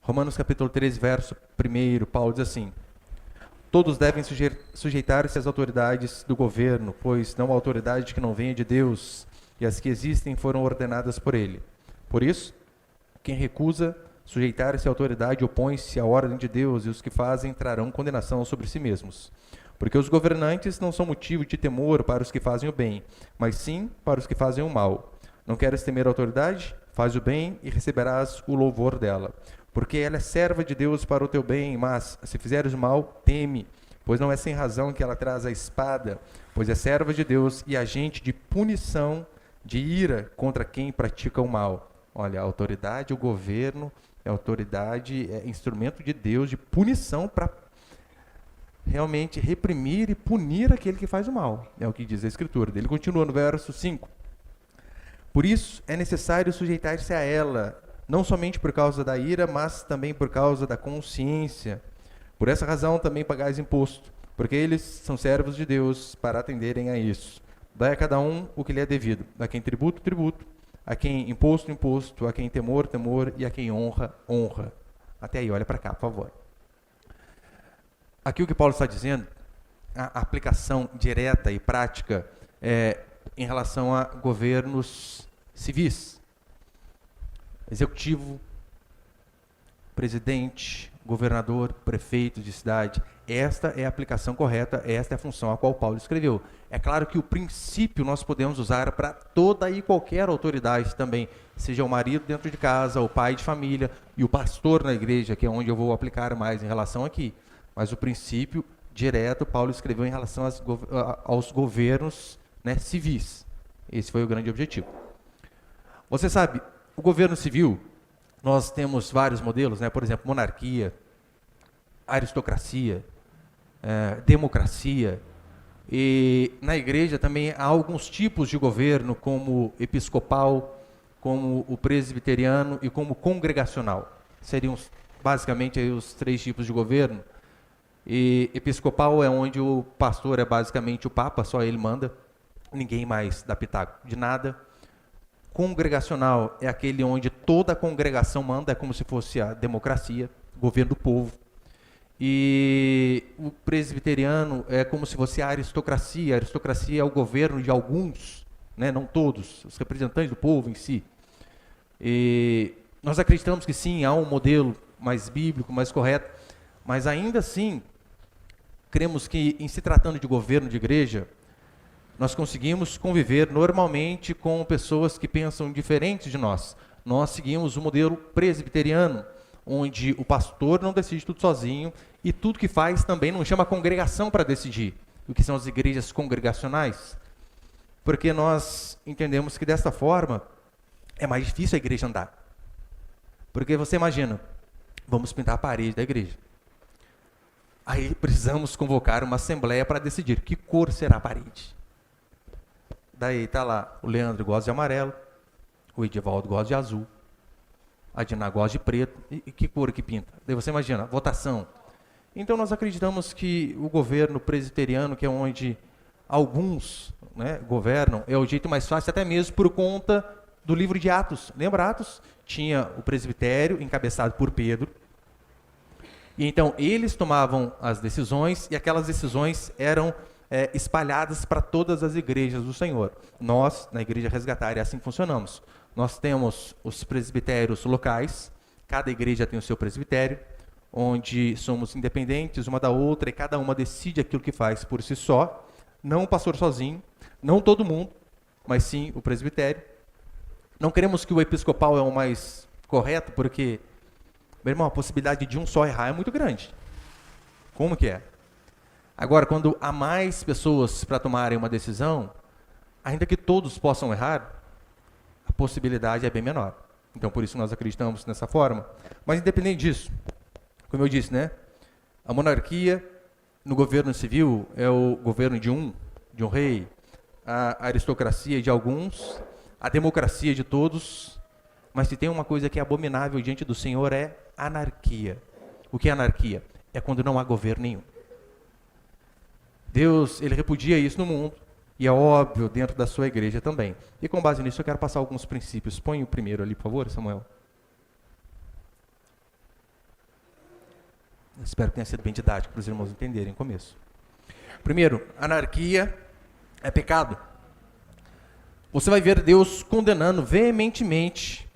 Romanos capítulo 13, verso 1, Paulo diz assim: todos devem sujeitar-se às autoridades do governo, pois não há autoridade que não venha de Deus, e as que existem foram ordenadas por ele. Por isso, quem recusa sujeitar-se à autoridade opõe-se à ordem de Deus, e os que fazem trarão condenação sobre si mesmos. Porque os governantes não são motivo de temor para os que fazem o bem, mas sim para os que fazem o mal. Não queres temer a autoridade? Faz o bem e receberás o louvor dela. Porque ela é serva de Deus para o teu bem, mas se fizeres o mal, teme, pois não é sem razão que ela traz a espada, pois é serva de Deus e agente de punição, de ira contra quem pratica o mal. Olha, a autoridade, o governo, a autoridade é instrumento de Deus de punição para realmente reprimir e punir aquele que faz o mal. É o que diz a Escritura. Ele continua no verso 5. Por isso é necessário sujeitar-se a ela, não somente por causa da ira, mas também por causa da consciência. Por essa razão também pagais imposto, porque eles são servos de Deus para atenderem a isso. Dai a cada um o que lhe é devido, a quem tributo, tributo, a quem imposto, imposto, a quem temor, temor, e a quem honra, honra. Até aí, olha para cá, por favor. Aqui o que Paulo está dizendo, a aplicação direta e prática em relação a governos civis. Executivo, presidente, governador, prefeito de cidade. Esta é a aplicação correta, esta é a função a qual Paulo escreveu. É claro que o princípio nós podemos usar para toda e qualquer autoridade também, seja o marido dentro de casa, o pai de família e o pastor na igreja, que é onde eu vou aplicar mais em relação aqui. Mas o princípio direto Paulo escreveu em relação aos governos, né, civis. Esse foi o grande objetivo. Você sabe, o governo civil, nós temos vários modelos, né? Por exemplo, monarquia, aristocracia, democracia. E na igreja também há alguns tipos de governo, como episcopal, como o presbiteriano e como congregacional. Seriam basicamente aí os 3 tipos de governo. E episcopal é onde o pastor é basicamente o papa, só ele manda, ninguém mais dá pitaco de nada. Congregacional é aquele onde toda a congregação manda, é como se fosse a democracia, governo do povo. E o presbiteriano é como se fosse a aristocracia. A aristocracia é o governo de alguns, né, não todos, os representantes do povo em si. E nós acreditamos que sim, há um modelo mais bíblico, mais correto, mas ainda assim, cremos que em se tratando de governo de igreja, nós conseguimos conviver normalmente com pessoas que pensam diferentes de nós. Nós seguimos o modelo presbiteriano, onde o pastor não decide tudo sozinho e tudo que faz também não chama a congregação para decidir, o que são as igrejas congregacionais. Porque nós entendemos que dessa forma é mais difícil a igreja andar. Porque você imagina, vamos pintar a parede da igreja. Aí precisamos convocar uma assembleia para decidir que cor será a parede. Daí está lá, o Leandro gosta de amarelo, o Edivaldo gosta de azul, a Dina gosta de preto, e que cor que pinta? Daí você imagina, votação. Então nós acreditamos que o governo presbiteriano, que é onde alguns, né, governam, é o jeito mais fácil, até mesmo por conta do livro de Atos. Lembra Atos? Tinha o presbitério, encabeçado por Pedro, e então eles tomavam as decisões, e aquelas decisões eram espalhadas para todas as igrejas do Senhor. Nós, na Igreja Resgatária, assim funcionamos. Nós temos os presbitérios locais, cada igreja tem o seu presbitério, onde somos independentes uma da outra, e cada uma decide aquilo que faz por si só, não o pastor sozinho, não todo mundo, mas sim o presbitério. Não queremos que o episcopal é o mais correto, porque, meu irmão, a possibilidade de um só errar é muito grande. Como que é? Agora, quando há mais pessoas para tomarem uma decisão, ainda que todos possam errar, a possibilidade é bem menor. Então, por isso nós acreditamos nessa forma. Mas, independente disso, como eu disse, né? A monarquia no governo civil é o governo de um rei, a aristocracia de alguns, a democracia de todos. Mas se tem uma coisa que é abominável diante do Senhor é anarquia. O que é anarquia? É quando não há governo nenhum. Deus, ele repudia isso no mundo, e é óbvio, dentro da sua igreja também. E com base nisso, eu quero passar alguns princípios. Põe o primeiro ali, por favor, Samuel. Espero que tenha sido bem didático para os irmãos entenderem no começo. Primeiro, anarquia é pecado. Você vai ver Deus condenando veementemente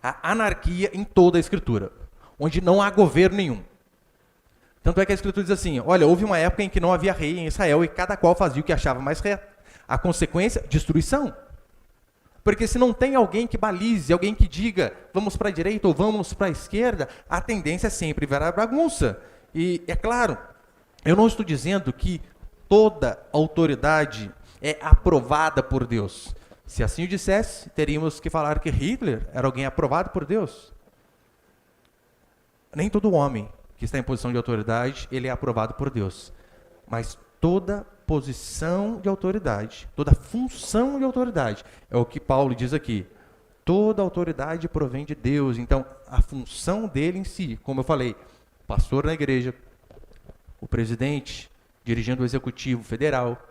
a anarquia em toda a Escritura, onde não há governo nenhum. Tanto é que a Escritura diz assim, olha, houve uma época em que não havia rei em Israel e cada qual fazia o que achava mais reto. A consequência, destruição. Porque se não tem alguém que balize, alguém que diga, vamos para a direita ou vamos para a esquerda, a tendência é sempre virar bagunça. E, é claro, eu não estou dizendo que toda autoridade é aprovada por Deus. Se assim o dissesse, teríamos que falar que Hitler era alguém aprovado por Deus. Nem todo homem que está em posição de autoridade, ele é aprovado por Deus. Mas toda posição de autoridade, toda função de autoridade, é o que Paulo diz aqui. Toda autoridade provém de Deus. Então, a função dele em si, como eu falei, o pastor na igreja, o presidente, dirigindo o executivo federal,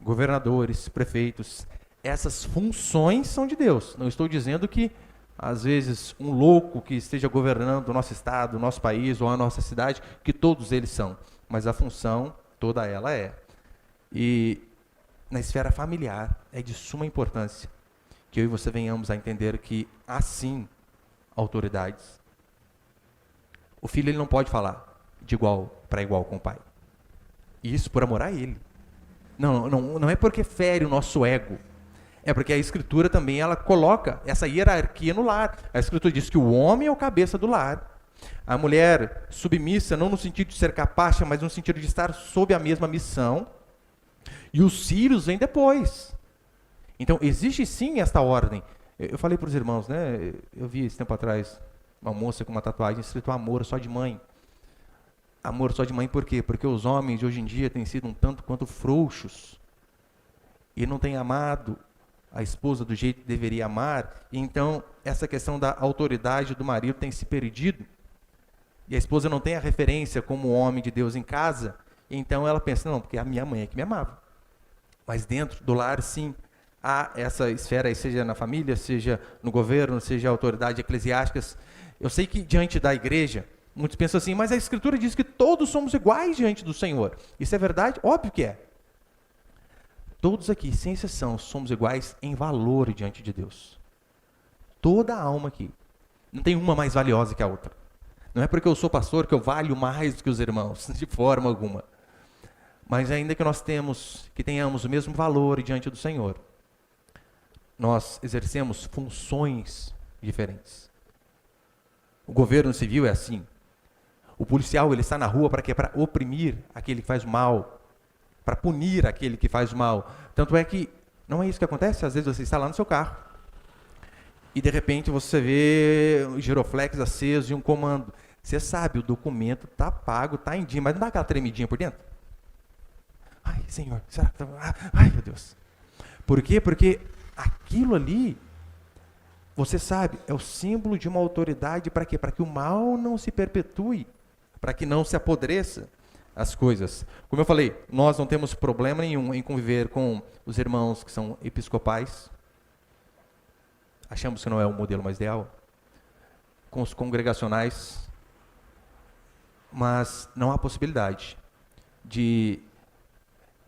governadores, prefeitos, essas funções são de Deus. Não estou dizendo que, às vezes, um louco que esteja governando o nosso estado, o nosso país ou a nossa cidade, que todos eles são. Mas a função, toda ela é. E na esfera familiar, é de suma importância que eu e você venhamos a entender que há sim autoridades. O filho ele não pode falar de igual para igual com o pai. E isso por amor a ele. Não é porque fere o nosso ego. É porque a Escritura também ela coloca essa hierarquia no lar. A Escritura diz que o homem é o cabeça do lar. A mulher submissa, não no sentido de ser capaz, mas no sentido de estar sob a mesma missão. E os filhos vêm depois. Então, existe sim esta ordem. Eu falei para os irmãos, né? Eu vi esse tempo atrás uma moça com uma tatuagem escrito amor só de mãe. Amor só de mãe por quê? Porque os homens de hoje em dia têm sido um tanto quanto frouxos. E não têm amado a esposa do jeito que deveria amar. E então, essa questão da autoridade do marido tem se perdido. E a esposa não tem a referência como homem de Deus em casa. Então, ela pensa, não, porque a minha mãe é que me amava. Mas dentro do lar, sim, há essa esfera, seja na família, seja no governo, seja autoridades eclesiásticas. Eu sei que diante da igreja, muitos pensam assim, mas a Escritura diz que todos somos iguais diante do Senhor. Isso é verdade? Óbvio que é. Todos aqui, sem exceção, somos iguais em valor diante de Deus. Toda a alma aqui. Não tem uma mais valiosa que a outra. Não é porque eu sou pastor que eu valho mais do que os irmãos, de forma alguma. Mas ainda que nós tenhamos o mesmo valor diante do Senhor, nós exercemos funções diferentes. O governo civil é assim. O policial ele está na rua para quê? Para oprimir aquele que faz o mal, para punir aquele que faz o mal. Tanto é que não é isso que acontece. Às vezes você está lá no seu carro e de repente você vê o giroflex aceso e um comando. Você sabe, o documento está pago, está em dia, mas não dá aquela tremidinha por dentro? Ai, Senhor, será que ai, meu Deus. Por quê? Porque aquilo ali, você sabe, é o símbolo de uma autoridade para quê? Para que o mal não se perpetue, para que não se apodreça as coisas. Como eu falei, nós não temos problema nenhum em conviver com os irmãos que são episcopais. Achamos que não é o modelo mais ideal. Com os congregacionais. Mas não há possibilidade de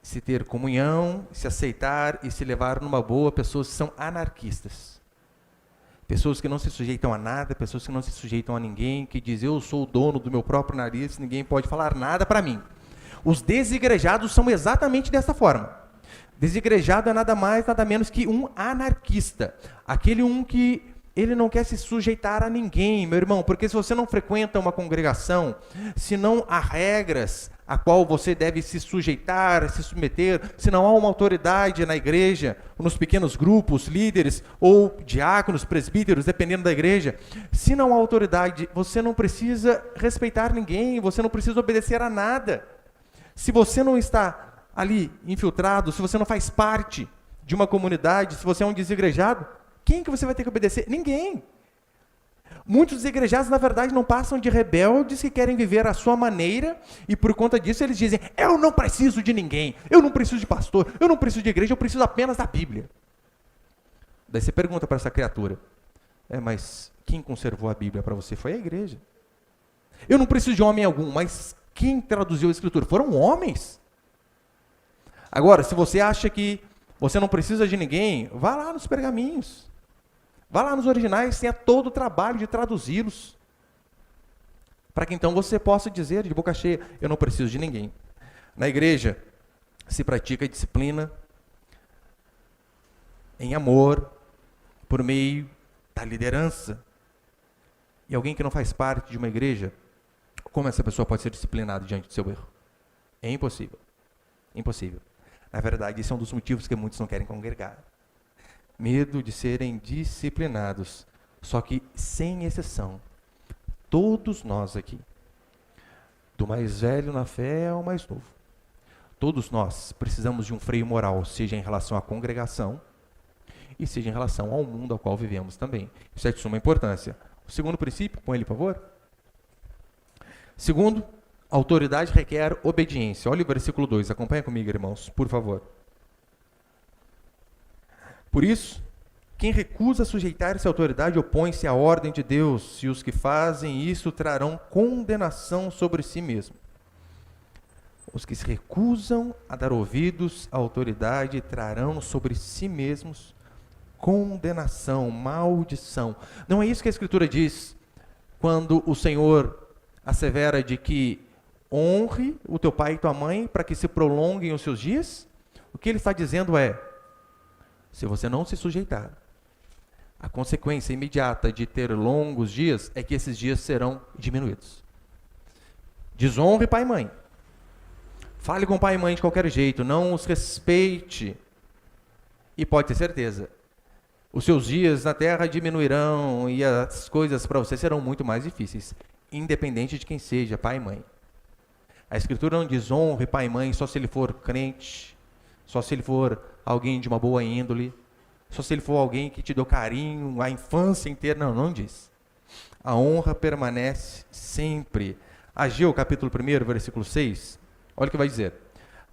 se ter comunhão, se aceitar e se levar numa boa pessoas que são anarquistas. Pessoas que não se sujeitam a nada, pessoas que não se sujeitam a ninguém, que dizem, eu sou o dono do meu próprio nariz, ninguém pode falar nada para mim. Os desigrejados são exatamente dessa forma. Desigrejado é nada mais, nada menos que um anarquista. Aquele que ele não quer se sujeitar a ninguém, meu irmão, porque se você não frequenta uma congregação, se não há regras a qual você deve se sujeitar, se submeter, se não há uma autoridade na igreja, nos pequenos grupos, líderes ou diáconos, presbíteros, dependendo da igreja, se não há autoridade, você não precisa respeitar ninguém, você não precisa obedecer a nada. Se você não está ali infiltrado, se você não faz parte de uma comunidade, se você é um desigrejado, quem que você vai ter que obedecer? Ninguém. Muitos desigrejados, na verdade, não passam de rebeldes que querem viver à sua maneira e por conta disso eles dizem, eu não preciso de ninguém, eu não preciso de pastor, eu não preciso de igreja, eu preciso apenas da Bíblia. Daí você pergunta para essa criatura, mas quem conservou a Bíblia para você foi a igreja. Eu não preciso de homem algum, mas quem traduziu a Escritura? Foram homens. Agora, se você acha que você não precisa de ninguém, vá lá nos pergaminhos. Vá lá nos originais, tenha todo o trabalho de traduzi-los. Para que então você possa dizer de boca cheia, eu não preciso de ninguém. Na igreja se pratica a disciplina em amor, por meio da liderança. E alguém que não faz parte de uma igreja, como essa pessoa pode ser disciplinada diante do seu erro? É impossível. Impossível. Na verdade, esse é um dos motivos que muitos não querem congregar. Medo de serem disciplinados. Só que, sem exceção, todos nós aqui, do mais velho na fé ao mais novo, todos nós precisamos de um freio moral, seja em relação à congregação e seja em relação ao mundo ao qual vivemos também. Isso é de suma importância. O segundo princípio, põe ele, por favor. Segundo, a autoridade requer obediência. Olha o versículo 2, acompanha comigo, irmãos, por favor. Por isso, quem recusa sujeitar-se à autoridade opõe-se à ordem de Deus, e os que fazem isso trarão condenação sobre si mesmo. Os que se recusam a dar ouvidos à autoridade trarão sobre si mesmos condenação, maldição. Não é isso que a Escritura diz quando o Senhor assevera de que honre o teu pai e tua mãe para que se prolonguem os seus dias? O que ele está dizendo é, se você não se sujeitar, a consequência imediata de ter longos dias é que esses dias serão diminuídos. Desonre pai e mãe. Fale com pai e mãe de qualquer jeito, não os respeite. E pode ter certeza, os seus dias na terra diminuirão e as coisas para você serão muito mais difíceis, independente de quem seja, pai e mãe. A Escritura não diz honre pai e mãe só se ele for crente, só se ele for alguém de uma boa índole, só se ele for alguém que te deu carinho a infância inteira. Não, não diz. A honra permanece sempre. Ageu, capítulo 1, versículo 6, olha o que vai dizer.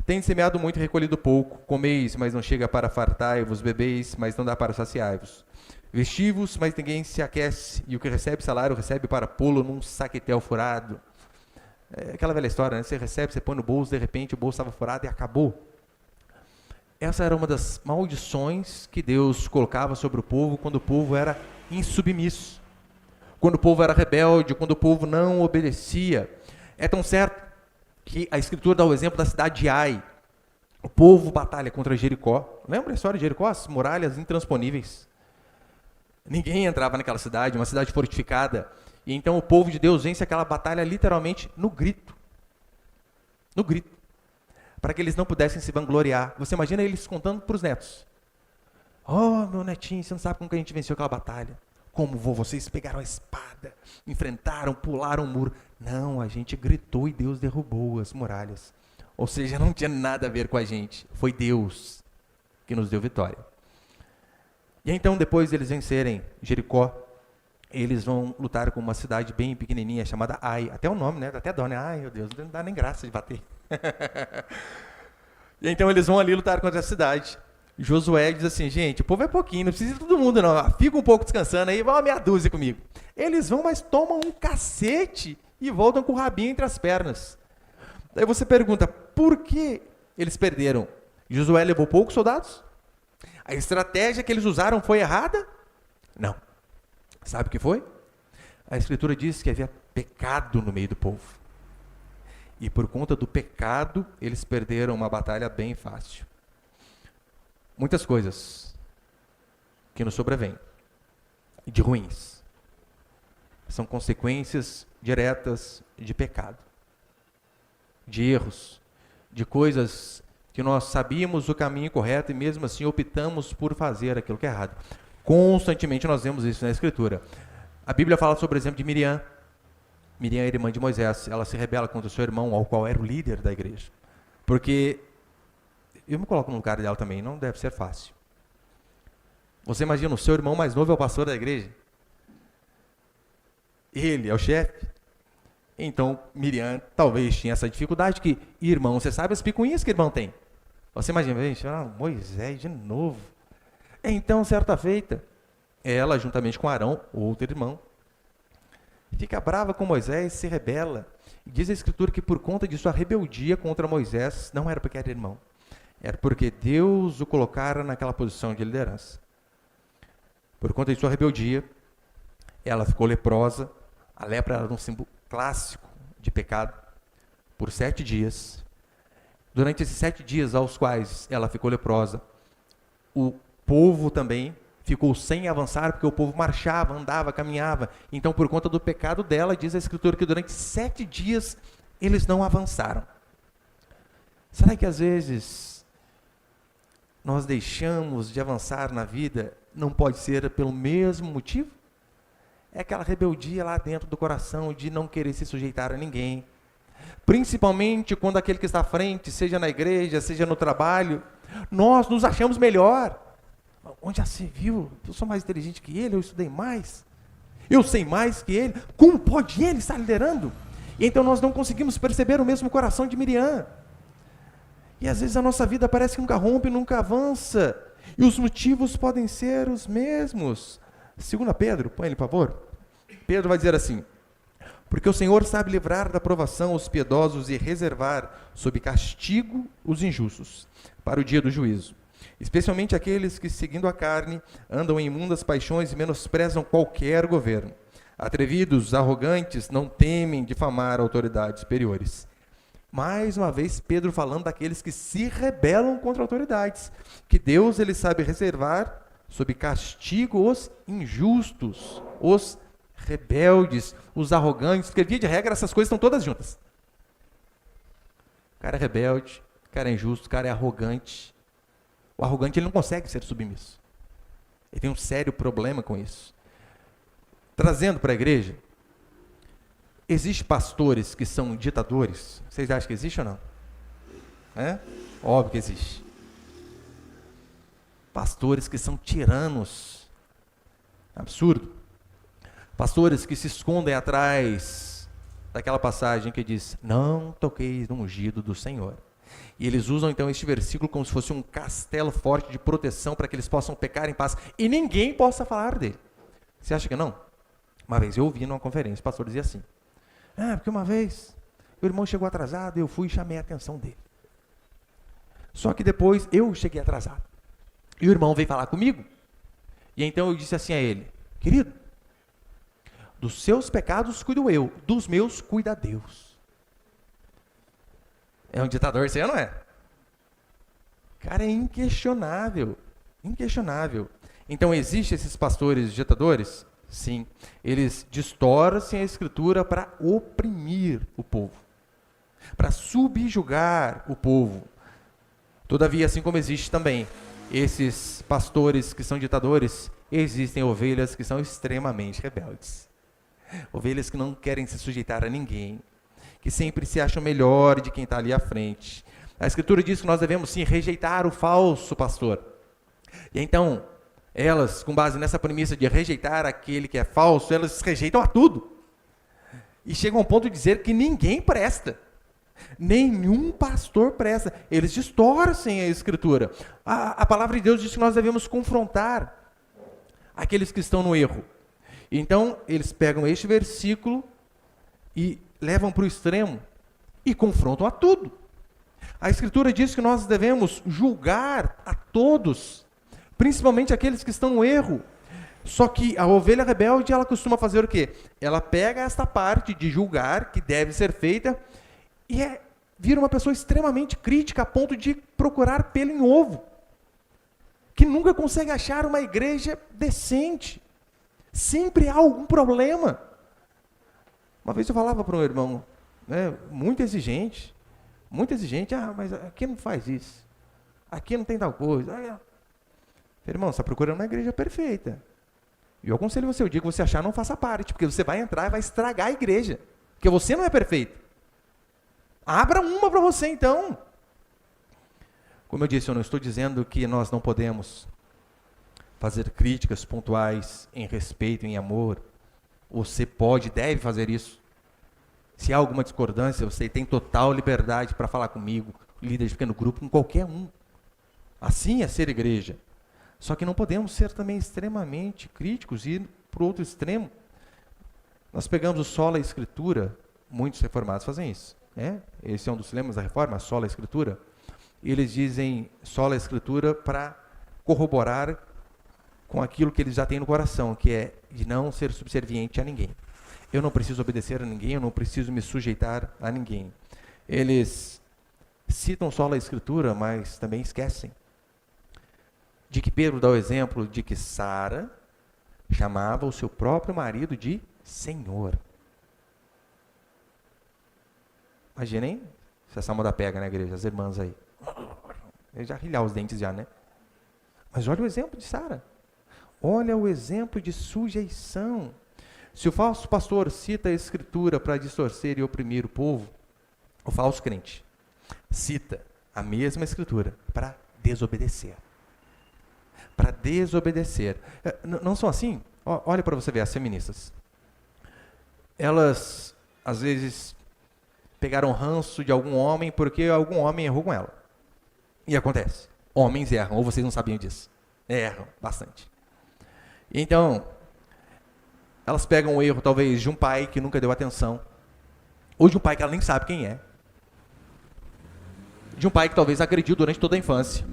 Tem semeado muito e recolhido pouco, comeis, mas não chega para fartai-vos, bebeis, mas não dá para saciai-vos. Vestivos, mas ninguém se aquece, e o que recebe salário recebe para pô-lo num saquetel furado. É aquela velha história, né? Você recebe, você põe no bolso, de repente o bolso estava furado e acabou. Essa era uma das maldições que Deus colocava sobre o povo quando o povo era insubmisso, quando o povo era rebelde, quando o povo não obedecia. É tão certo que a Escritura dá o exemplo da cidade de Ai. O povo batalha contra Jericó. Lembra a história de Jericó? As muralhas intransponíveis. Ninguém entrava naquela cidade, uma cidade fortificada. E então o povo de Deus vence aquela batalha literalmente no grito. No grito. Para que eles não pudessem se vangloriar. Você imagina eles contando para os netos. Oh, meu netinho, você não sabe como que a gente venceu aquela batalha. Como vocês pegaram a espada, enfrentaram, pularam o muro. Não, a gente gritou e Deus derrubou as muralhas. Ou seja, não tinha nada a ver com a gente. Foi Deus que nos deu vitória. E então, depois de eles vencerem Jericó, eles vão lutar com uma cidade bem pequenininha chamada Ai. Até o nome, né? Dá até dó, né? Ai, meu Deus, não dá nem graça de bater. E então eles vão ali lutar contra a cidade. Josué diz assim, gente, o povo é pouquinho, não precisa de todo mundo não, fica um pouco descansando aí, vai uma meia dúzia comigo. Eles vão, mas tomam um cacete e voltam com o rabinho entre as pernas. Daí você pergunta, por que eles perderam? Josué levou poucos soldados? A estratégia que eles usaram foi errada? Não. Sabe o que foi? A Escritura diz que havia pecado no meio do povo. E por conta do pecado, eles perderam uma batalha bem fácil. Muitas coisas que nos sobrevêm, de ruins, são consequências diretas de pecado, de erros, de coisas que nós sabíamos o caminho correto e mesmo assim optamos por fazer aquilo que é errado. Constantemente nós vemos isso na Escritura. A Bíblia fala sobre o exemplo de Miriam. Miriam era irmã de Moisés, ela se rebela contra o seu irmão, ao qual era o líder da igreja. Porque, eu me coloco no lugar dela também, não deve ser fácil. Você imagina, o seu irmão mais novo é o pastor da igreja? Ele é o chefe? Então, Miriam talvez tinha essa dificuldade que, irmão, você sabe as picuinhas que irmão tem? Você imagina, gente, Moisés de novo. Então, certa feita, ela, juntamente com Arão, outro irmão, fica brava com Moisés, se rebela. E diz a Escritura que por conta de sua rebeldia contra Moisés, não era porque era irmão, era porque Deus o colocara naquela posição de liderança. Por conta de sua rebeldia, ela ficou leprosa. A lepra era um símbolo clássico de pecado. Por 7 dias. Durante esses 7 dias aos quais ela ficou leprosa, o povo também ficou sem avançar, porque o povo marchava, andava, caminhava. Então, por conta do pecado dela, diz a Escritura que durante 7 dias eles não avançaram. Será que às vezes nós deixamos de avançar na vida? Não pode ser pelo mesmo motivo? É aquela rebeldia lá dentro do coração de não querer se sujeitar a ninguém. Principalmente quando aquele que está à frente, seja na igreja, seja no trabalho, nós nos achamos melhor. Onde já se viu? Eu sou mais inteligente que ele, eu estudei mais. Eu sei mais que ele. Como pode ele estar liderando? E então nós não conseguimos perceber o mesmo coração de Miriam. E às vezes a nossa vida parece que nunca rompe, nunca avança. E os motivos podem ser os mesmos. 2 Pedro, põe ele, por favor. Pedro vai dizer assim: porque o Senhor sabe livrar da provação os piedosos e reservar sob castigo os injustos, para o dia do juízo. Especialmente aqueles que, seguindo a carne, andam em imundas paixões e menosprezam qualquer governo. Atrevidos, arrogantes, não temem difamar autoridades superiores. Mais uma vez, Pedro falando daqueles que se rebelam contra autoridades, que Deus ele sabe reservar sob castigo os injustos, os rebeldes, os arrogantes, porque via de regra essas coisas estão todas juntas. O cara é rebelde, o cara é injusto, o cara é arrogante. O arrogante ele não consegue ser submisso. Ele tem um sério problema com isso. Trazendo para a igreja, existem pastores que são ditadores? Vocês acham que existe ou não? É? Óbvio que existe. Pastores que são tiranos. Absurdo. Pastores que se escondem atrás daquela passagem que diz: não toqueis no ungido do Senhor. E eles usam então este versículo como se fosse um castelo forte de proteção para que eles possam pecar em paz e ninguém possa falar dele. Você acha que não? Uma vez eu ouvi numa conferência, o pastor dizia assim: porque uma vez o irmão chegou atrasado, eu fui e chamei a atenção dele. Só que depois eu cheguei atrasado. E o irmão veio falar comigo. E então eu disse assim a ele: querido, dos seus pecados cuido eu, dos meus cuida Deus. É um ditador, você não é? Cara, é inquestionável. Inquestionável. Então, existem esses pastores ditadores? Sim. Eles distorcem a Escritura para oprimir o povo, para subjugar o povo. Todavia, assim como existe também esses pastores que são ditadores, existem ovelhas que são extremamente rebeldes. Ovelhas que não querem se sujeitar a ninguém, que sempre se acham melhor de quem está ali à frente. A Escritura diz que nós devemos sim rejeitar o falso pastor. E então, elas, com base nessa premissa de rejeitar aquele que é falso, elas rejeitam a tudo. E chegam ao ponto de dizer que ninguém presta. Nenhum pastor presta. Eles distorcem a Escritura. A palavra de Deus diz que nós devemos confrontar aqueles que estão no erro. Então, eles pegam este versículo e levam para o extremo e confrontam a tudo. A Escritura diz que nós devemos julgar a todos, principalmente aqueles que estão no erro. Só que a ovelha rebelde, ela costuma fazer o quê? Ela pega esta parte de julgar, que deve ser feita, e vira uma pessoa extremamente crítica, a ponto de procurar pelo em ovo, que nunca consegue achar uma igreja decente. Sempre há algum problema. Uma vez eu falava para um irmão, muito exigente, mas aqui não faz isso, aqui não tem tal coisa. Irmão, você está procurando uma igreja perfeita. E eu aconselho você, o dia que você achar, não faça parte, porque você vai entrar e vai estragar a igreja, porque você não é perfeito. Abra uma para você então. Como eu disse, eu não estou dizendo que nós não podemos fazer críticas pontuais em respeito, em amor. Você pode, deve fazer isso. Se há alguma discordância, você tem total liberdade para falar comigo, líder de pequeno grupo, com qualquer um. Assim é ser igreja. Só que não podemos ser também extremamente críticos e ir para o outro extremo. Nós pegamos o sola escritura, muitos reformados fazem isso. Esse é um dos lemas da reforma, sola escritura. Eles dizem sola escritura para corroborar com aquilo que eles já têm no coração, que é de não ser subserviente a ninguém. Eu não preciso obedecer a ninguém, eu não preciso me sujeitar a ninguém. Eles citam sola a escritura, mas também esquecem de que Pedro dá o exemplo de que Sara chamava o seu próprio marido de Senhor. Imaginem se essa moda pega na igreja, as irmãs aí. Eu já rilhar os dentes já, né? Mas olha o exemplo de Sara. Olha o exemplo de sujeição. Se o falso pastor cita a escritura para distorcer e oprimir o povo, o falso crente cita a mesma escritura para desobedecer. Para desobedecer. Não são assim? Olha para você ver as feministas. Elas, às vezes, pegaram ranço de algum homem porque algum homem errou com ela. E acontece. Homens erram, ou vocês não sabiam disso. Erram bastante. Então, elas pegam o erro, talvez, de um pai que nunca deu atenção, ou de um pai que ela nem sabe quem é, de um pai que talvez agrediu durante toda a infância.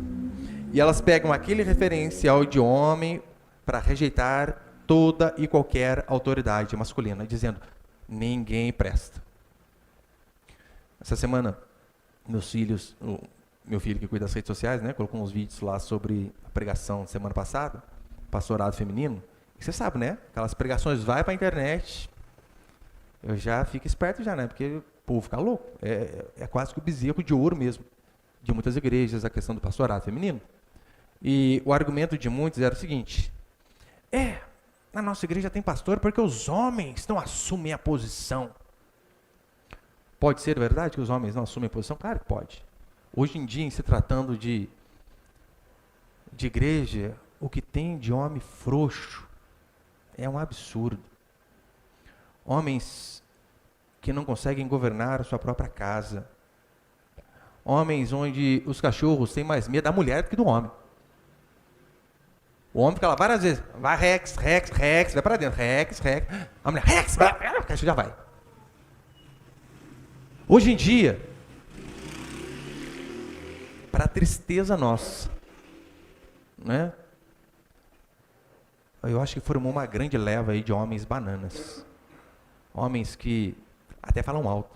E elas pegam aquele referencial de homem para rejeitar toda e qualquer autoridade masculina, dizendo, ninguém presta. Essa semana, meus filhos, meu filho que cuida das redes sociais, né, colocou uns vídeos lá sobre a pregação semana passada, pastorado feminino. E você sabe, né? Aquelas pregações vai para a internet. Eu já fico esperto já, né? Porque o povo fica louco. É quase que o bezerro de ouro mesmo de muitas igrejas, a questão do pastorado feminino. E o argumento de muitos era o seguinte: na nossa igreja tem pastor porque os homens não assumem a posição. Pode ser verdade que os homens não assumem a posição? Claro que pode. Hoje em dia, em se tratando de igreja, o que tem de homem frouxo é um absurdo. Homens que não conseguem governar a sua própria casa. Homens onde os cachorros têm mais medo da mulher do que do homem. O homem fica lá várias vezes, vai Rex, Rex, Rex, vai para dentro, Rex, Rex. A mulher, Rex, o cachorro já vai. Hoje em dia, para tristeza nossa, né? Eu acho que formou uma grande leva aí de homens bananas. Homens que até falam alto,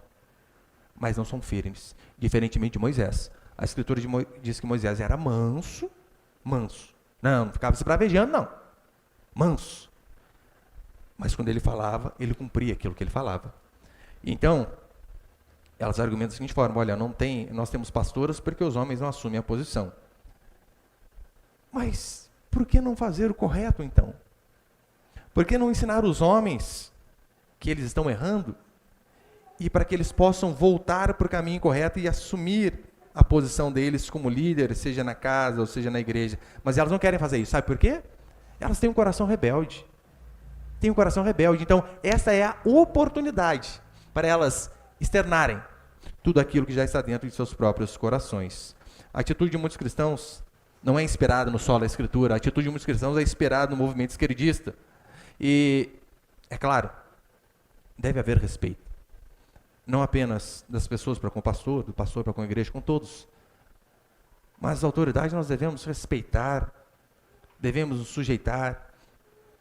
mas não são firmes. Diferentemente de Moisés. A escritura diz que Moisés era manso. Não ficava se bravejando, não. Manso. Mas quando ele falava, ele cumpria aquilo que ele falava. Então, elas argumentam da seguinte forma: olha, nós temos pastoras porque os homens não assumem a posição. Mas por que não fazer o correto, então? Por que não ensinar os homens que eles estão errando e para que eles possam voltar para o caminho correto e assumir a posição deles como líder, seja na casa ou seja na igreja? Mas elas não querem fazer isso. Sabe por quê? Elas têm um coração rebelde. Então, essa é a oportunidade para elas externarem tudo aquilo que já está dentro de seus próprios corações. A atitude de muitos cristãos não é inspirada no solo da Escritura. A atitude de muitos cristãos é inspirada no movimento esquerdista. E, é claro, deve haver respeito. Não apenas das pessoas para com o pastor, do pastor para com a igreja, com todos. Mas as autoridades nós devemos respeitar, devemos nos sujeitar.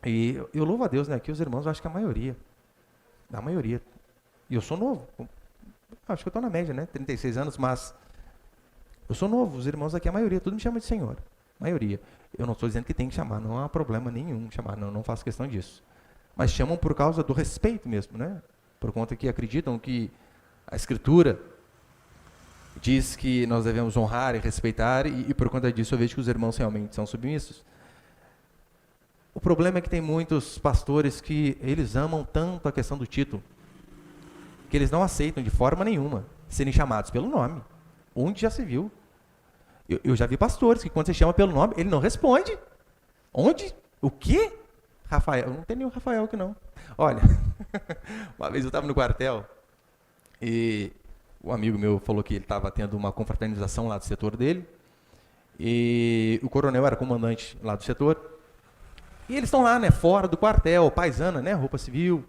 E eu louvo a Deus, né? Aqui os irmãos, eu acho que a maioria. E eu sou novo. Acho que eu estou na média, né? 36 anos, mas eu sou novo. Os irmãos aqui, a maioria, tudo me chama de Senhor. Maioria. Eu não estou dizendo que tem que chamar, não há problema nenhum chamar, não faço questão disso. Mas chamam por causa do respeito mesmo, né? Por conta que acreditam que a Escritura diz que nós devemos honrar e respeitar, e por conta disso eu vejo que os irmãos realmente são submissos. O problema é que tem muitos pastores que eles amam tanto a questão do título, que eles não aceitam de forma nenhuma serem chamados pelo nome. Onde já se viu? Eu já vi pastores que quando você chama pelo nome, ele não responde. Onde? O quê? Rafael. Não tem nenhum Rafael aqui não. Olha, uma vez eu estava no quartel e um amigo meu falou que ele estava tendo uma confraternização lá do setor dele e o coronel era comandante lá do setor e eles estão lá, né, fora do quartel, paisana, né, roupa civil,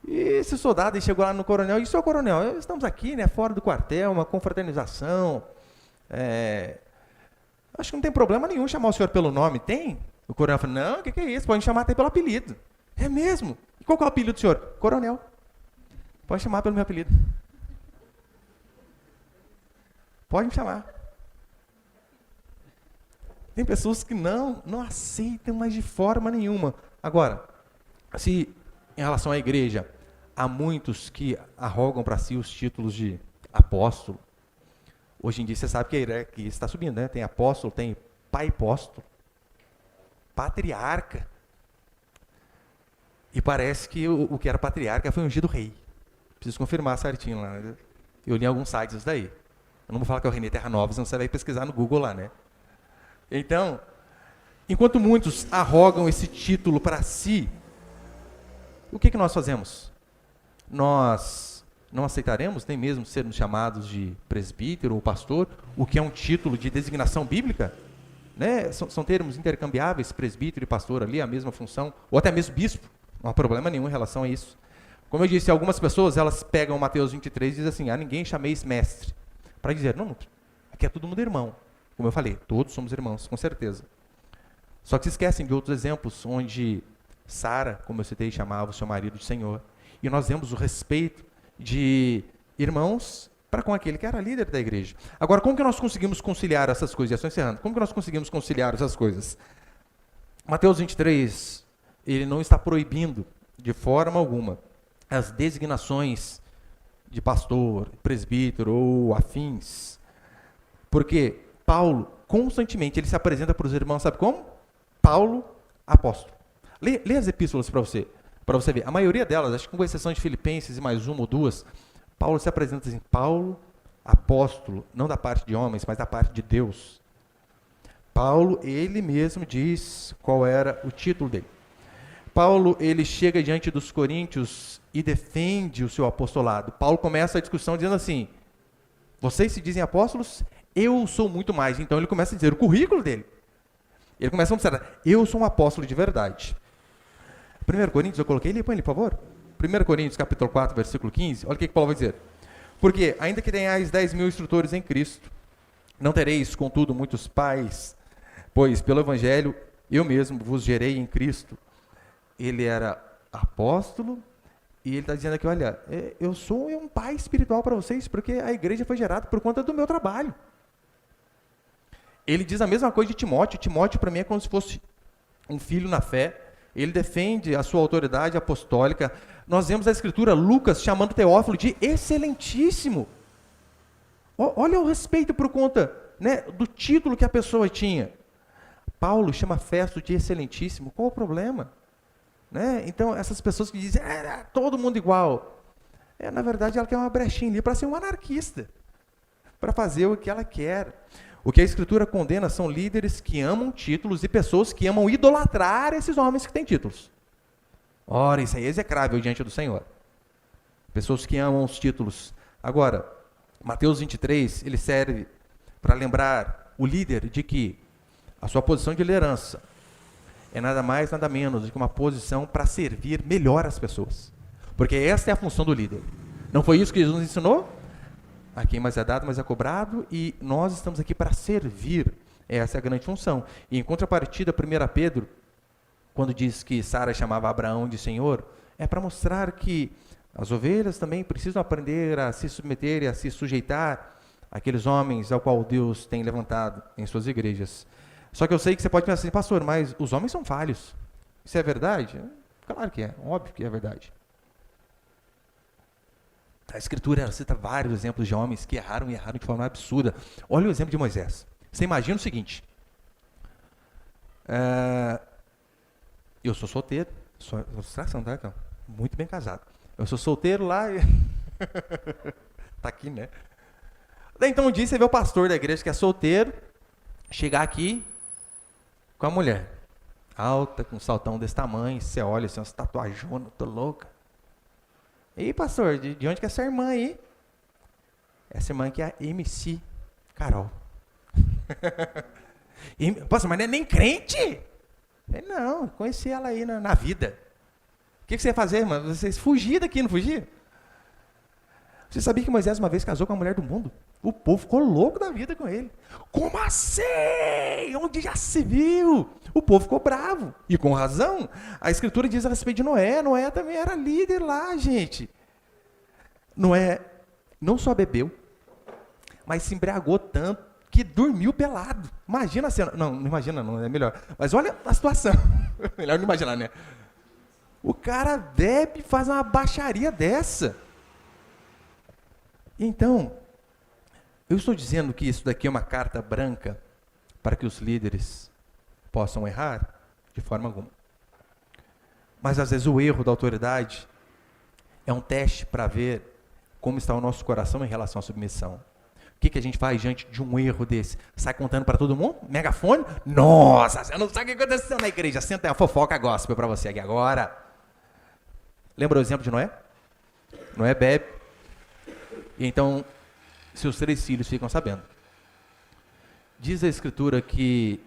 E esse soldado aí chegou lá no coronel e disse: "Ô coronel, estamos aqui, né, fora do quartel, uma confraternização. Acho que não tem problema nenhum chamar o senhor pelo nome, tem?" O coronel falou: "Não, o que é isso? Pode chamar até pelo apelido." "É mesmo? E qual que é o apelido do senhor?" "Coronel. Pode chamar pelo meu apelido. Pode me chamar." Tem pessoas que não aceitam mais de forma nenhuma. Agora, se em relação à igreja, há muitos que arrogam para si os títulos de apóstolo. Hoje em dia você sabe que está subindo, né? Tem apóstolo, tem pai apóstolo, patriarca. E parece que o que era patriarca foi ungido rei. Preciso confirmar certinho lá, né? Eu li em alguns sites isso daí. Eu não vou falar que é o René Terra Nova, senão você vai pesquisar no Google lá, né? Então, enquanto muitos arrogam esse título para si, o que nós fazemos? Nós não aceitaremos nem mesmo sermos chamados de presbítero ou pastor, o que é um título de designação bíblica, né? São termos intercambiáveis, presbítero e pastor ali, a mesma função, ou até mesmo bispo, não há problema nenhum em relação a isso. Como eu disse, algumas pessoas, elas pegam Mateus 23 e dizem assim: "A ninguém chameis mestre", para dizer, não, aqui é todo mundo irmão. Como eu falei, todos somos irmãos, com certeza. Só que se esquecem de outros exemplos, onde Sara, como eu citei, chamava o seu marido de Senhor. E nós vemos o respeito de irmãos para com aquele que era líder da igreja. Agora, como que nós conseguimos conciliar essas coisas? Já estou encerrando. Como que nós conseguimos conciliar essas coisas? Mateus 23, ele não está proibindo, de forma alguma, as designações de pastor, presbítero ou afins. Porque Paulo, constantemente, ele se apresenta para os irmãos, sabe como? Paulo, apóstolo. Lê as epístolas para você ver. A maioria delas, acho que com exceção de Filipenses e mais uma ou duas, Paulo se apresenta assim: Paulo, apóstolo, não da parte de homens, mas da parte de Deus. Paulo, ele mesmo diz qual era o título dele. Paulo, ele chega diante dos coríntios e defende o seu apostolado. Paulo começa a discussão dizendo assim: vocês se dizem apóstolos? Eu sou muito mais. Então ele começa a dizer o currículo dele. Ele começa a mostrar: eu sou um apóstolo de verdade. 1 Coríntios, eu coloquei ele, põe ele, por favor. 1 Coríntios, capítulo 4, versículo 15. Olha o que Paulo vai dizer. Porque, ainda que tenhais 10.000 instrutores em Cristo, não tereis, contudo, muitos pais, pois, pelo Evangelho, eu mesmo vos gerei em Cristo. Ele era apóstolo, e ele está dizendo aqui: olha, eu sou um pai espiritual para vocês, porque a igreja foi gerada por conta do meu trabalho. Ele diz a mesma coisa de Timóteo. Timóteo, para mim, é como se fosse um filho na fé. Ele defende a sua autoridade apostólica. Nós vemos a Escritura, Lucas chamando Teófilo de excelentíssimo. Olha o respeito por conta, né, do título que a pessoa tinha. Paulo chama Festo de excelentíssimo. Qual o problema? Né? Então, essas pessoas que dizem: todo mundo igual. Na verdade, ela quer uma brechinha ali para ser um anarquista, para fazer o que ela quer. O que a Escritura condena são líderes que amam títulos e pessoas que amam idolatrar esses homens que têm títulos. Ora, isso aí é execrável diante do Senhor. Pessoas que amam os títulos. Agora, Mateus 23, ele serve para lembrar o líder de que a sua posição de liderança é nada mais, nada menos do que uma posição para servir melhor as pessoas. Porque essa é a função do líder. Não foi isso que Jesus nos ensinou? A quem mais é dado, mais é cobrado, e nós estamos aqui para servir. Essa é a grande função. E em contrapartida, 1 Pedro, quando diz que Sara chamava Abraão de Senhor, é para mostrar que as ovelhas também precisam aprender a se submeter e a se sujeitar àqueles homens ao qual Deus tem levantado em suas igrejas. Só que eu sei que você pode pensar assim: pastor, mas os homens são falhos. Isso é verdade? Claro que é, óbvio que é verdade. A Escritura cita vários exemplos de homens que erraram e erraram de forma absurda. Olha o exemplo de Moisés. Você imagina o seguinte: eu sou solteiro, sou ilustração, tá? Então, muito bem casado. Eu sou solteiro lá e... tá aqui, né? Daí, então, um dia você vê o pastor da igreja que é solteiro chegar aqui com a mulher alta, com um saltão desse tamanho. Você olha assim, umas tatuajonas, tô louca. E aí, pastor, de onde que é essa irmã aí? Essa irmã aqui é a MC Carol. Pastor, mas não é nem crente? Não, conheci ela aí na vida. que você ia fazer, mano? Vocês fugiam daqui, não fugia? Você sabia que Moisés uma vez casou com a mulher do mundo? O povo ficou louco da vida com ele. Como assim? Onde já se viu? O povo ficou bravo. E com razão. A Escritura diz a respeito de Noé. Noé também era líder lá, gente. Noé não só bebeu, mas se embriagou tanto que dormiu pelado. Imagina a cena. Não imagina não, é melhor. Mas olha a situação. Melhor não imaginar, né? O cara bebe e faz uma baixaria dessa. Então, eu estou dizendo que isso daqui é uma carta branca para que os líderes possam errar? De forma alguma. Mas às vezes o erro da autoridade é um teste para ver como está o nosso coração em relação à submissão. O que a gente faz diante de um erro desse? Sai contando para todo mundo? Megafone? Nossa, você não sabe o que aconteceu na igreja. Senta aí, a fofoca gospel para você aqui agora. Lembra o exemplo de Noé? Noé bebe. E então, seus 3 filhos ficam sabendo. Diz a Escritura que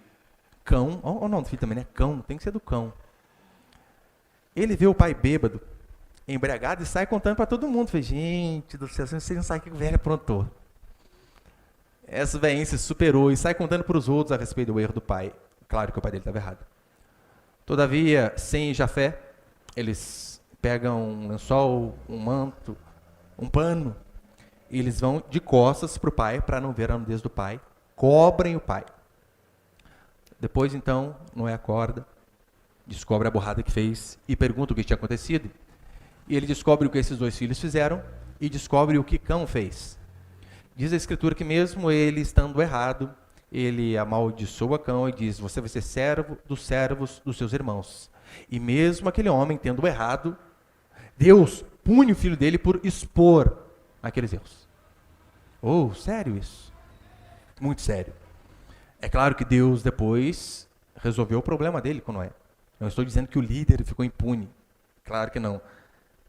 Cão, ou não, do filho também, né? Cão, tem que ser do cão. Ele vê o pai bêbado, embriagado, e sai contando para todo mundo. Fala, gente do céu, vocês não sabem o que o velho aprontou. Essa velhinha se superou e sai contando para os outros a respeito do erro do pai. Claro que o pai dele estava errado. Todavia, Sem e Jafé, eles pegam um lençol, um manto, um pano, e eles vão de costas para o pai, para não ver a nudez do pai, cobrem o pai. Depois, então, Noé acorda, descobre a burrada que fez e pergunta o que tinha acontecido. E ele descobre o que esses 2 filhos fizeram e descobre o que Cão fez. Diz a Escritura que mesmo ele estando errado, ele amaldiçoa Cão e diz, você vai ser servo dos servos dos seus irmãos. E mesmo aquele homem tendo errado, Deus pune o filho dele por expor aqueles erros. Oh, sério isso? Muito sério. É claro que Deus depois resolveu o problema dele com Noé. Não estou dizendo que o líder ficou impune. Claro que não.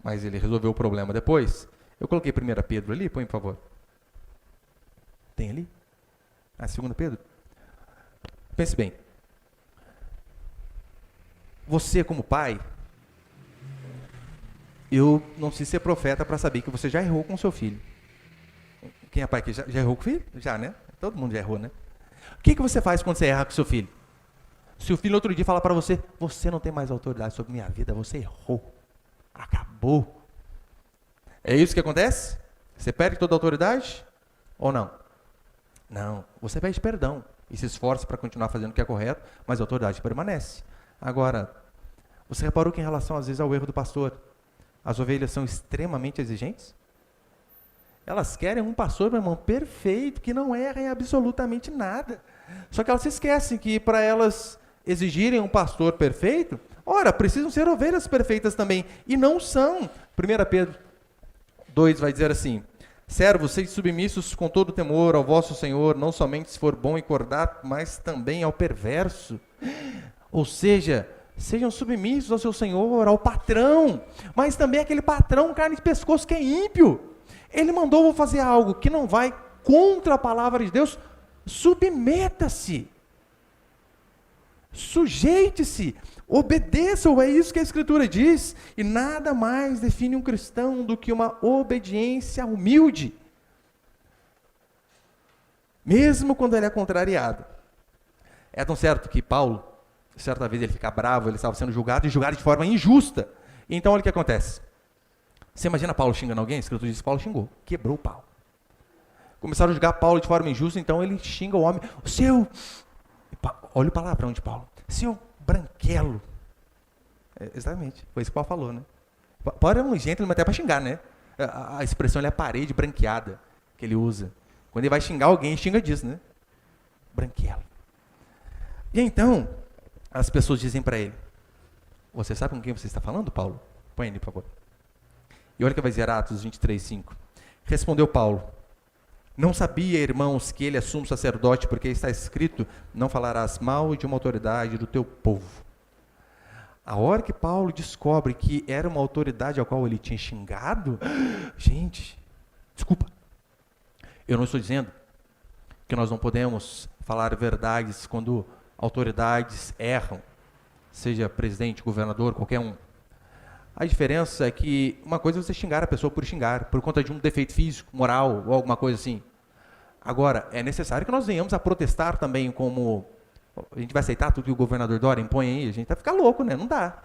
Mas ele resolveu o problema depois. Eu coloquei 1 Pedro ali, põe por favor. Tem ali? Ah, 2 Pedro? Pense bem. Você como pai, eu não preciso ser profeta para saber que você já errou com seu filho. Quem é pai aqui já errou com o filho? Já, né? Todo mundo já errou, né? O que você faz quando você erra com seu filho? Se o filho outro dia fala para você, você não tem mais autoridade sobre minha vida, você errou. Acabou. É isso que acontece? Você perde toda a autoridade? Ou não? Não. Você pede perdão e se esforça para continuar fazendo o que é correto, mas a autoridade permanece. Agora, você reparou que em relação às vezes ao erro do pastor, as ovelhas são extremamente exigentes? Elas querem um pastor, meu irmão, perfeito, que não erra em absolutamente nada. Só que elas se esquecem que para elas exigirem um pastor perfeito, ora, precisam ser ovelhas perfeitas também. E não são. 1 Pedro 2 vai dizer assim, servos, sede submissos com todo temor ao vosso Senhor, não somente se for bom e cordato, mas também ao perverso. Ou seja, sejam submissos ao seu Senhor, ao patrão, mas também aquele patrão carne de pescoço que é ímpio. Ele mandou vou fazer algo que não vai contra a palavra de Deus, submeta-se, sujeite-se, obedeça-o, é isso que a Escritura diz, e nada mais define um cristão do que uma obediência humilde, mesmo quando ele é contrariado. É tão certo que Paulo, certa vez ele fica bravo, ele estava sendo julgado, e julgado de forma injusta. Então olha o que acontece. Você imagina Paulo xingando alguém? A Escritura diz que Paulo xingou, quebrou o pau. Começaram a julgar Paulo de forma injusta, então ele xinga o homem. O seu, olha o palavrão de Paulo, seu branquelo. Exatamente, foi isso que Paulo falou, né? Paulo é um gentleman até para xingar, né? A expressão é a parede branqueada que ele usa. Quando ele vai xingar alguém, xinga disso, né? Branquelo. E então, as pessoas dizem para ele, você sabe com quem você está falando, Paulo? Põe ele, por favor. E olha o que vai dizer Atos 23:5. Respondeu Paulo, não sabia, irmãos, que ele é sumo sacerdote, porque está escrito, não falarás mal de uma autoridade do teu povo. A hora que Paulo descobre que era uma autoridade a qual ele tinha xingado, gente, desculpa, eu não estou dizendo que nós não podemos falar verdades quando autoridades erram, seja presidente, governador, qualquer um. A diferença é que uma coisa é você xingar a pessoa por xingar, por conta de um defeito físico, moral ou alguma coisa assim. Agora, é necessário que nós venhamos a protestar também como... A gente vai aceitar tudo que o governador Dória impõe aí? A gente vai ficar louco, né? Não dá.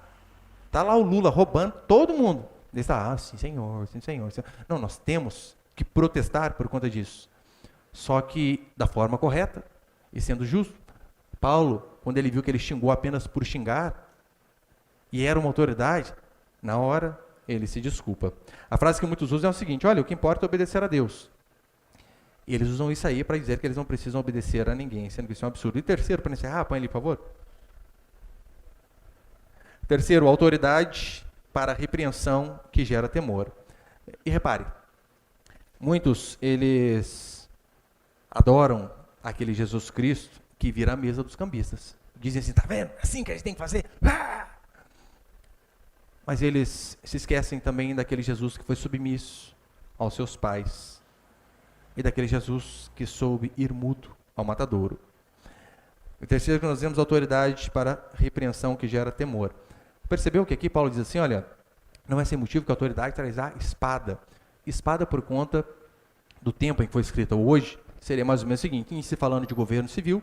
Tá lá o Lula roubando todo mundo. Ele está, sim senhor, sim senhor. Não, nós temos que protestar por conta disso. Só que da forma correta e sendo justo. Paulo, quando ele viu que ele xingou apenas por xingar, e era uma autoridade, na hora ele se desculpa. A frase que muitos usam é o seguinte: olha, o que importa é obedecer a Deus. E eles usam isso aí para dizer que eles não precisam obedecer a ninguém, sendo que isso é um absurdo. E terceiro, para encerrar, põe ali, por favor. Terceiro, autoridade para repreensão que gera temor. E repare, muitos, eles adoram aquele Jesus Cristo que vira a mesa dos cambistas. Dizem assim, tá vendo? É assim que a gente tem que fazer. Ah! Mas eles se esquecem também daquele Jesus que foi submisso aos seus pais. E daquele Jesus que soube ir mudo ao matadouro. E terceiro, que nós temos autoridade para repreensão que gera temor. Percebeu que aqui Paulo diz assim, olha, não é sem motivo que a autoridade traz a espada. Espada por conta do tempo em que foi escrita. Hoje seria mais ou menos o seguinte, em se falando de governo civil,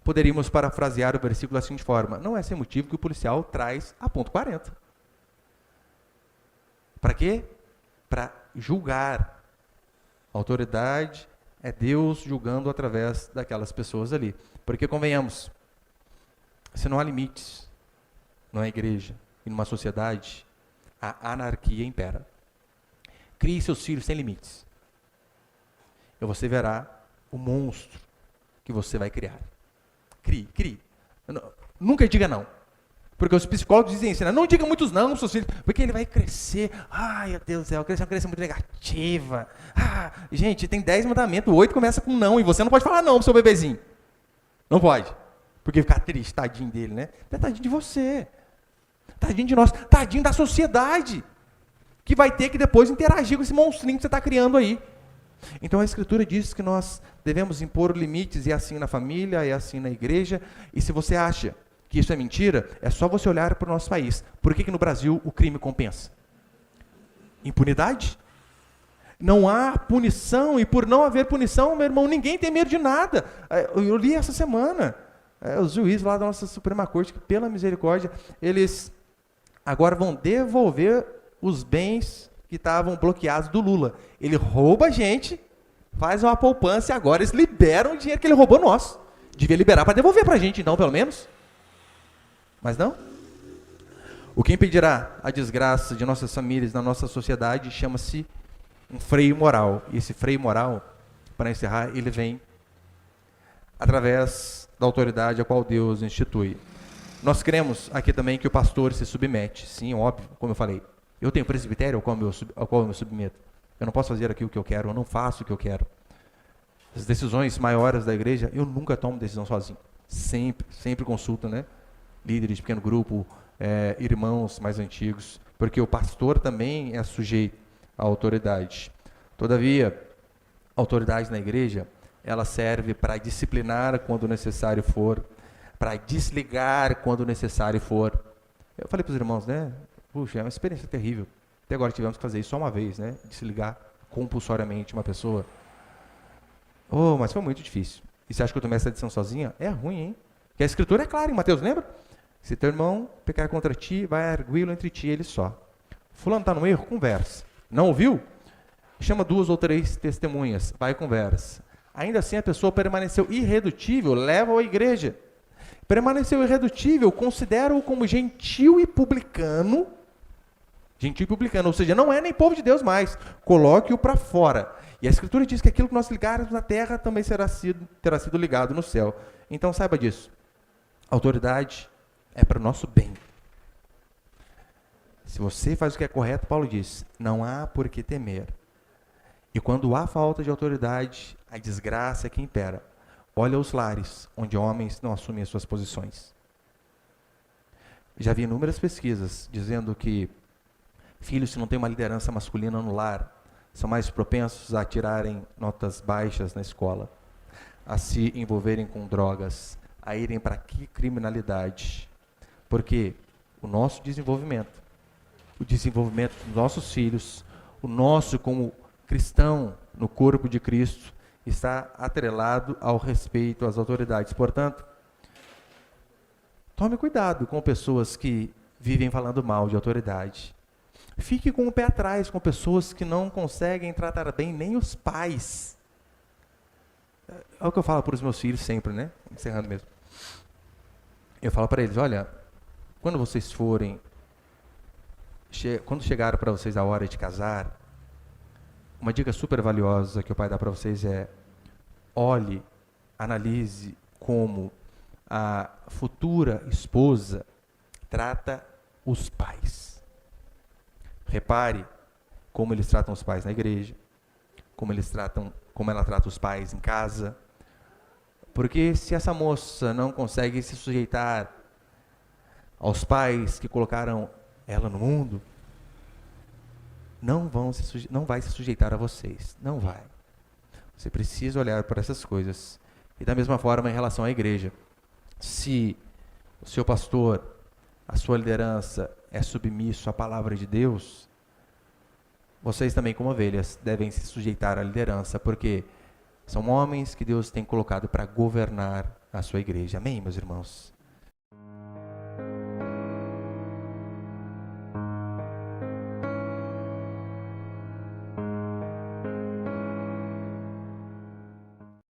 poderíamos parafrasear o versículo da seguinte forma: não é sem motivo que o policial traz a ponto 40. Para quê? Para julgar. A autoridade é Deus julgando através daquelas pessoas ali. Porque, convenhamos, se não há limites numa igreja e numa sociedade, a anarquia impera. Crie seus filhos sem limites. E você verá o monstro que você vai criar. Crie. Nunca diga não. Porque os psicólogos dizem isso, né? Não diga muitos não, seus filhos, porque ele vai crescer. Ai, meu Deus do céu, crescer é uma criança muito negativa. Gente, tem 10 mandamentos, 8 começa com não, e você não pode falar não pro seu bebezinho. Não pode. Porque ficar triste, tadinho dele, né? É tadinho de você. Tadinho de nós, tadinho da sociedade, que vai ter que depois interagir com esse monstrinho que você está criando aí. Então a Escritura diz que nós devemos impor limites, e assim na família, e assim na igreja. E se você acha que isso é mentira, é só você olhar para o nosso país. Por que no Brasil o crime compensa? Impunidade? Não há punição, e por não haver punição, meu irmão, ninguém tem medo de nada. Eu li essa semana, os juízes lá da nossa Suprema Corte, que pela misericórdia, eles agora vão devolver os bens que estavam bloqueados do Lula. Ele rouba a gente, faz uma poupança e agora eles liberam o dinheiro que ele roubou nosso. Devia liberar para devolver para a gente, então, pelo menos. Mas não. O que impedirá a desgraça de nossas famílias, na nossa sociedade, chama-se um freio moral. E esse freio moral, para encerrar, ele vem através da autoridade a qual Deus institui. Nós cremos aqui também que o pastor se submete. Sim, óbvio, como eu falei. Eu tenho presbitério ao qual eu me submeto. Eu não posso fazer aqui o que eu quero, eu não faço o que eu quero. As decisões maiores da igreja, eu nunca tomo decisão sozinho. Sempre consulto, né? Líderes de pequeno grupo, irmãos mais antigos, porque o pastor também é sujeito à autoridade. Todavia, a autoridade na igreja, ela serve para disciplinar quando necessário for, para desligar quando necessário for. Eu falei para os irmãos, né? Puxa, é uma experiência terrível. Até agora tivemos que fazer isso só uma vez, né? Desligar compulsoriamente uma pessoa. Oh, mas foi muito difícil. E você acha que eu tomei essa decisão sozinha? É ruim, hein? Porque a Escritura é clara em Mateus, lembra? Se teu irmão pecar contra ti, vai arguí-lo entre ti e ele só. Fulano está no erro? Conversa. Não ouviu? Chama 2 ou 3 testemunhas, vai e conversa. Ainda assim a pessoa permaneceu irredutível, leva-o à igreja. Permaneceu irredutível, considera-o como gentil e publicano, ou seja, não é nem povo de Deus mais, coloque-o para fora. E a Escritura diz que aquilo que nós ligarmos na terra também terá sido ligado no céu. Então saiba disso, a autoridade é para o nosso bem. Se você faz o que é correto, Paulo diz, não há por que temer. E quando há falta de autoridade, a desgraça é que impera. Olha os lares, onde homens não assumem as suas posições. Já vi inúmeras pesquisas dizendo que filhos que não têm uma liderança masculina no lar são mais propensos a tirarem notas baixas na escola, a se envolverem com drogas, a irem para a criminalidade. Porque o nosso desenvolvimento, o desenvolvimento dos nossos filhos, o nosso como cristão no corpo de Cristo, está atrelado ao respeito às autoridades. Portanto, tome cuidado com pessoas que vivem falando mal de autoridade. Fique com o pé atrás com pessoas que não conseguem tratar bem nem os pais. É o que eu falo para os meus filhos sempre, né? Encerrando mesmo. Eu falo para eles, olha, quando vocês forem, quando chegar para vocês a hora de casar, uma dica super valiosa que o pai dá para vocês é: olhe, analise como a futura esposa trata os pais. Repare como eles tratam os pais na igreja, como ela trata os pais em casa. Porque se essa moça não consegue se sujeitar aos pais que colocaram ela no mundo, não vai se sujeitar a vocês. Não vai. Você precisa olhar para essas coisas. E da mesma forma em relação à igreja. Se o seu pastor, a sua liderança é submisso à palavra de Deus, vocês também, como ovelhas, devem se sujeitar à liderança, porque são homens que Deus tem colocado para governar a sua igreja. Amém, meus irmãos?